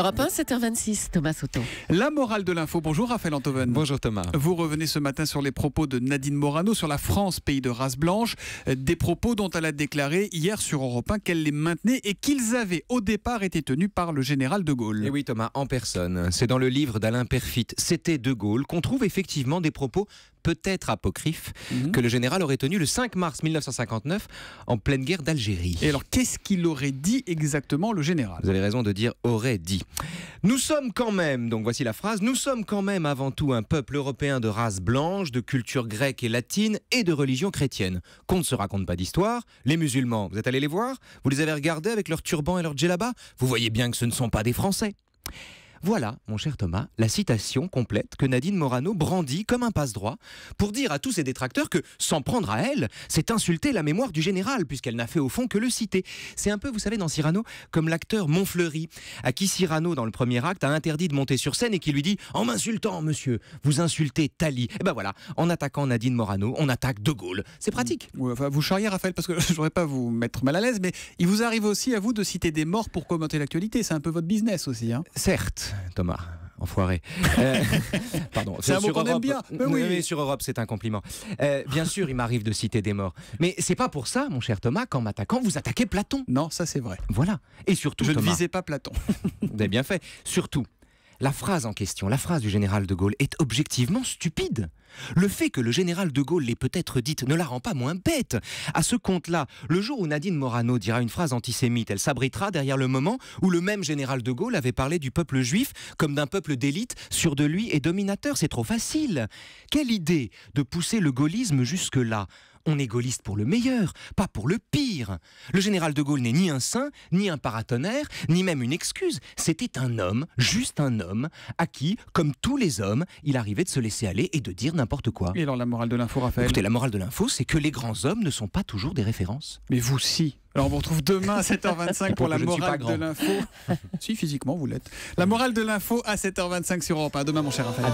Europe 1, 7h26, Thomas Soto. La morale de l'info. Bonjour Raphaël Antoven. Bonjour Thomas. Vous revenez ce matin sur les propos de Nadine Morano sur la France, pays de race blanche. Des propos dont elle a déclaré hier sur Europe 1 qu'elle les maintenait et qu'ils avaient au départ été tenus par le général de Gaulle. Et oui Thomas, en personne. C'est dans le livre d'Alain Perfit, C'était de Gaulle, qu'on trouve effectivement des propos peut-être apocryphes que le général aurait tenus le 5 mars 1959 en pleine guerre d'Algérie. Et alors, qu'est-ce qu'il aurait dit exactement, le général ? Vous avez raison de dire aurait dit. Nous sommes quand même, donc voici la phrase, nous sommes quand même avant tout un peuple européen de race blanche, de culture grecque et latine et de religion chrétienne. Qu'on ne se raconte pas d'histoire. Les musulmans, vous êtes allés les voir ? Vous les avez regardés avec leurs turbans et leurs djellabas ? Vous voyez bien que ce ne sont pas des Français. Voilà, mon cher Thomas, la citation complète que Nadine Morano brandit comme un passe-droit pour dire à tous ses détracteurs que s'en prendre à elle, c'est insulter la mémoire du général, puisqu'elle n'a fait au fond que le citer. C'est un peu, vous savez, dans Cyrano, comme l'acteur Montfleury, à qui Cyrano, dans le premier acte, a interdit de monter sur scène et qui lui dit « En m'insultant, monsieur, vous insultez Tali ». Et ben voilà, en attaquant Nadine Morano, on attaque De Gaulle. C'est pratique. Ouais, enfin, vous charriez Raphaël, parce que je ne voudrais pas vous mettre mal à l'aise, mais il vous arrive aussi à vous de citer des morts pour commenter l'actualité. C'est un peu votre business aussi, hein ? Certes, Thomas, enfoiré. Pardon. C'est un mot qu'on aime bien. Mais oui. Mais sur Europe, c'est un compliment. Bien sûr, il m'arrive de citer des morts. Mais c'est pas pour ça, mon cher Thomas, qu'en m'attaquant, vous attaquez Platon. Non, ça c'est vrai. Voilà. Et surtout, Je Thomas, ne visais pas Platon. vous avez bien fait. Surtout, la phrase en question, la phrase du général de Gaulle, est objectivement stupide. Le fait que le général de Gaulle l'ait peut-être dite ne la rend pas moins bête. À ce compte-là, le jour où Nadine Morano dira une phrase antisémite, elle s'abritera derrière le moment où le même général de Gaulle avait parlé du peuple juif comme d'un peuple d'élite, sûr de lui et dominateur. C'est trop facile. Quelle idée de pousser le gaullisme jusque-là. On est gaulliste pour le meilleur, pas pour le pire. Le général de Gaulle n'est ni un saint, ni un paratonnerre, ni même une excuse. C'était un homme, juste un homme, à qui, comme tous les hommes, il arrivait de se laisser aller et de dire n'importe quoi. Et alors la morale de l'info, Raphaël ? Écoutez, la morale de l'info, c'est que les grands hommes ne sont pas toujours des références. Mais vous si. Alors on vous retrouve demain à 7h25 pour la Je ne suis pas morale grand. de l'info. Si, physiquement vous l'êtes. La morale de l'info à 7h25 sur Europe 1. Demain mon cher Raphaël.